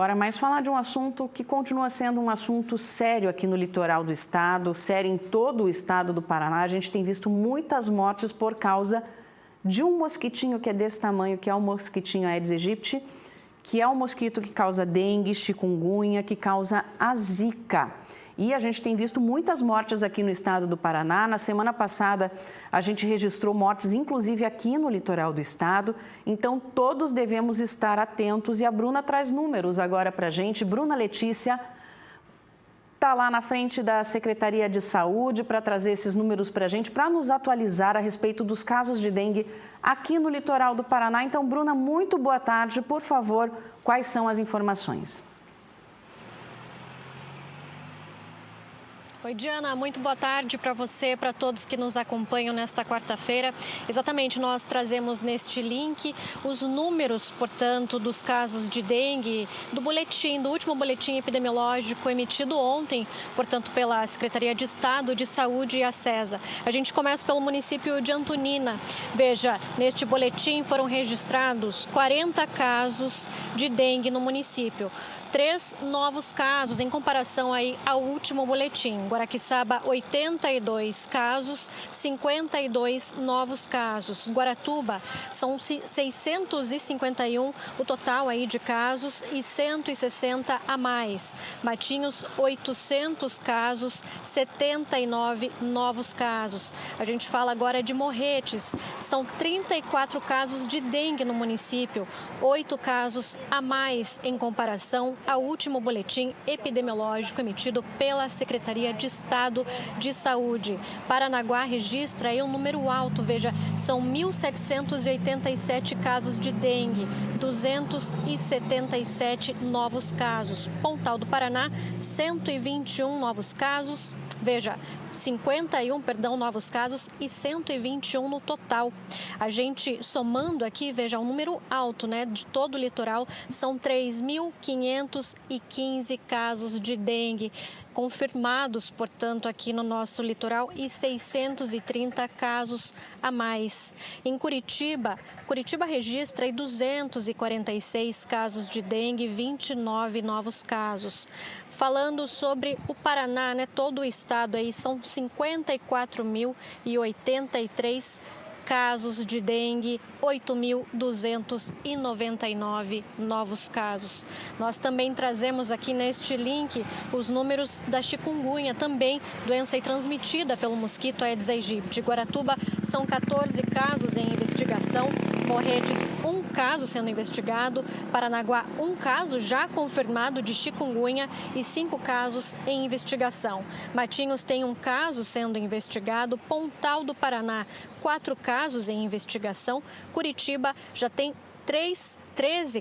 Agora, mais falar de um assunto que continua sendo um assunto sério aqui no litoral do estado, sério em todo o estado do Paraná. A gente tem visto muitas mortes por causa de um mosquitinho que é desse tamanho, que é o mosquitinho Aedes aegypti, que é um mosquito que causa dengue, chikungunya, que causa a zika. E a gente tem visto muitas mortes aqui no estado do Paraná. Na semana passada, a gente registrou mortes, inclusive aqui no litoral do estado. Então, todos devemos estar atentos. E a Bruna traz números agora para a gente. Bruna Letícia está lá na frente da Secretaria de Saúde para trazer esses números para a gente, para nos atualizar a respeito dos casos de dengue aqui no litoral do Paraná. Então, Bruna, muito boa tarde. Por favor, quais são as informações? Oi, Diana, muito boa tarde para você, para todos que nos acompanham nesta quarta-feira. Exatamente, nós trazemos neste link os números, portanto, dos casos de dengue, do último boletim epidemiológico emitido ontem, portanto, pela Secretaria de Estado de Saúde e a SESA. A gente começa pelo município de Antonina. Veja, neste boletim foram registrados 40 casos de dengue no município. 3 novos casos em comparação aí ao último boletim. Guaraqueçaba, 82 casos, 52 novos casos. Guaratuba, são 651 o total aí de casos e 160 a mais. Matinhos, 800 casos, 79 novos casos. A gente fala agora de Morretes. São 34 casos de dengue no município, 8 casos a mais em comparação ao último boletim epidemiológico emitido pela Secretaria de Estado de Saúde. Paranaguá registra aí um número alto, veja, são 1.787 casos de dengue, 277 novos casos. Pontal do Paraná, 121 novos casos. Veja, 51 novos casos e 121 no total. A gente somando aqui, veja, um número alto, né, de todo o litoral, são 3.515 casos de dengue confirmados, portanto, aqui no nosso litoral e 630 casos a mais. Em Curitiba registra aí 246 casos de dengue, 29 novos casos. Falando sobre o Paraná, né, todo o estado aí são 54.083 casos de dengue, 8.299 novos casos. Nós também trazemos aqui neste link os números da chikungunya, também doença transmitida pelo mosquito Aedes aegypti. Guaratuba são 14 casos em investigação, Morretes, 1 caso sendo investigado, Paranaguá, 1 caso já confirmado de chikungunya e 5 casos em investigação. Matinhos tem 1 caso sendo investigado, Pontal do Paraná, 4 casos em investigação, Curitiba já tem 13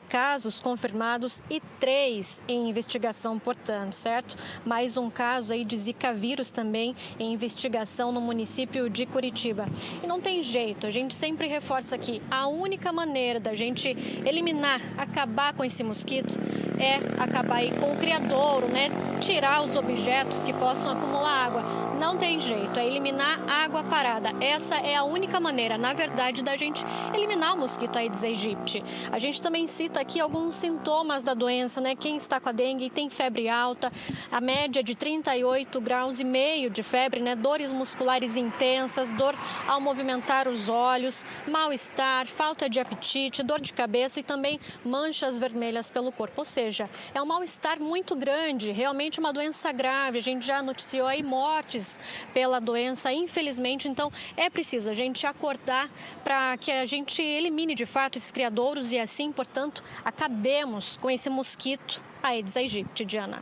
casos confirmados e 3 em investigação, portanto, certo? Mais um caso aí de Zika vírus também em investigação no município de Curitiba. E não tem jeito, a gente sempre reforça aqui, a única maneira da gente eliminar, acabar com esse mosquito é acabar aí com o criadouro, né? Tirar os objetos que possam acumular água. Não tem jeito, é eliminar água parada. Essa é a única maneira, na verdade, da gente eliminar o mosquito Aedes aegypti. A gente também cita aqui alguns sintomas da doença, né? Quem está com a dengue tem febre alta, a média de 38,5 graus de febre, né? Dores musculares intensas, dor ao movimentar os olhos, mal-estar, falta de apetite, dor de cabeça e também manchas vermelhas pelo corpo. Ou seja, é um mal-estar muito grande, realmente uma doença grave. A gente já noticiou aí mortes pela doença, infelizmente. Então, é preciso a gente acordar para que a gente elimine de fato esses criadouros e assim, portanto, acabemos com esse mosquito Aedes aegypti, Diana.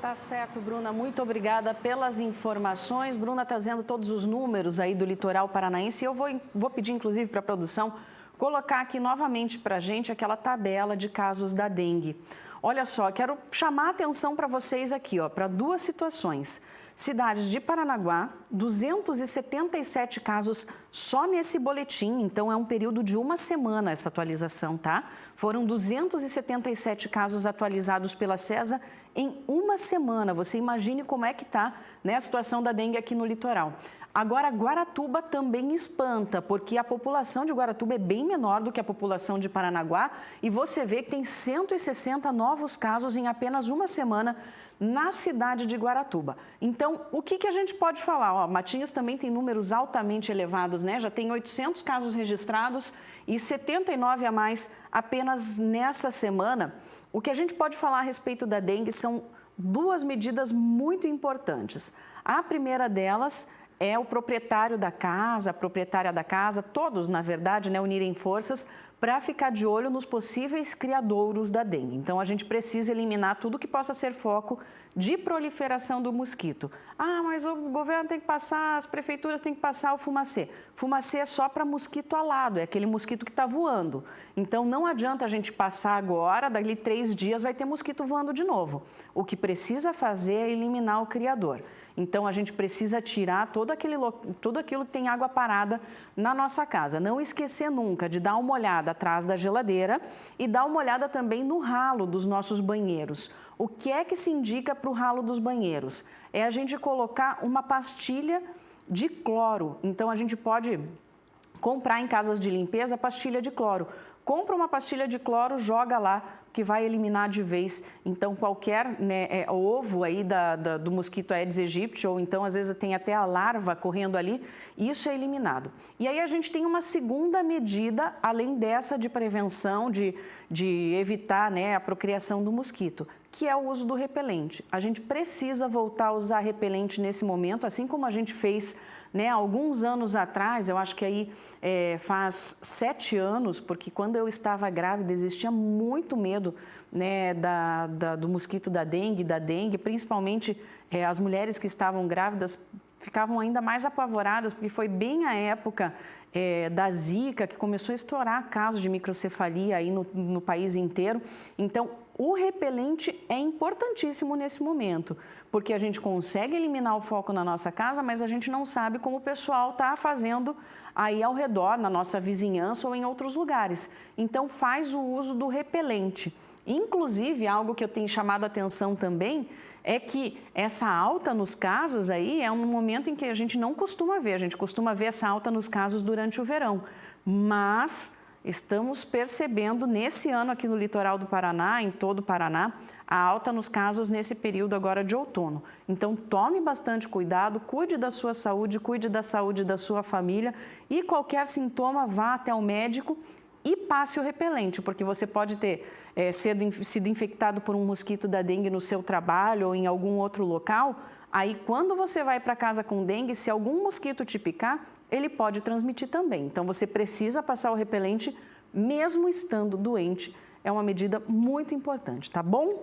Tá certo, Bruna. Muito obrigada pelas informações. Bruna trazendo todos os números aí do litoral paranaense. E eu vou pedir, inclusive, para a produção colocar aqui novamente para a gente aquela tabela de casos da dengue. Olha só, quero chamar a atenção para vocês aqui, ó, para 2 situações. Cidades de Paranaguá, 277 casos só nesse boletim, então é um período de 1 semana essa atualização, tá? Foram 277 casos atualizados pela SESA em 1 semana. Você imagine como é que está, né, a situação da dengue aqui no litoral. Agora, Guaratuba também espanta, porque a população de Guaratuba é bem menor do que a população de Paranaguá e você vê que tem 160 novos casos em apenas uma semana na cidade de Guaratuba. Então, o que a gente pode falar? Ó, Matinhos também tem números altamente elevados, né? Já tem 800 casos registrados e 79 a mais apenas nessa semana. O que a gente pode falar a respeito da dengue são duas medidas muito importantes. A primeira delas é o proprietário da casa, a proprietária da casa, todos, na verdade, né, unirem forças para ficar de olho nos possíveis criadouros da dengue. Então, a gente precisa eliminar tudo que possa ser foco de proliferação do mosquito. Ah, mas o governo tem que passar, as prefeituras têm que passar o fumacê. Fumacê é só para mosquito alado, é aquele mosquito que está voando. Então, não adianta a gente passar agora, dali 3 dias vai ter mosquito voando de novo. O que precisa fazer é eliminar o criador. Então, a gente precisa tirar tudo aquilo que tem água parada na nossa casa. Não esquecer nunca de dar uma olhada atrás da geladeira e dar uma olhada também no ralo dos nossos banheiros. O que é que se indica para o ralo dos banheiros? É a gente colocar uma pastilha de cloro. Então, a gente pode comprar em casas de limpeza pastilha de cloro. Compra uma pastilha de cloro, joga lá, que vai eliminar de vez. Então, qualquer ovo aí do mosquito Aedes aegypti, ou então, às vezes, tem até a larva correndo ali, isso é eliminado. E aí, a gente tem uma segunda medida, além dessa de prevenção, de evitar, né, a procriação do mosquito, que é o uso do repelente. A gente precisa voltar a usar repelente nesse momento, assim como a gente fez, né, alguns anos atrás, eu acho que aí faz 7 anos, porque quando eu estava grávida existia muito medo, né, do mosquito da dengue, principalmente as mulheres que estavam grávidas ficavam ainda mais apavoradas, porque foi bem a época da Zika, que começou a estourar casos de microcefalia aí no país inteiro. Então, o repelente é importantíssimo nesse momento, porque a gente consegue eliminar o foco na nossa casa, mas a gente não sabe como o pessoal está fazendo aí ao redor, na nossa vizinhança ou em outros lugares. Então, faz o uso do repelente. Inclusive, algo que eu tenho chamado a atenção também é que essa alta nos casos aí é um momento em que a gente não costuma ver. A gente costuma ver essa alta nos casos durante o verão, mas estamos percebendo nesse ano aqui no litoral do Paraná, em todo o Paraná, a alta nos casos nesse período agora de outono. Então, tome bastante cuidado, cuide da sua saúde, cuide da saúde da sua família e qualquer sintoma, vá até o médico e passe o repelente, porque você pode ter sido infectado por um mosquito da dengue no seu trabalho ou em algum outro local. Aí, quando você vai para casa com dengue, se algum mosquito te picar, ele pode transmitir também. Então, você precisa passar o repelente mesmo estando doente. É uma medida muito importante, tá bom?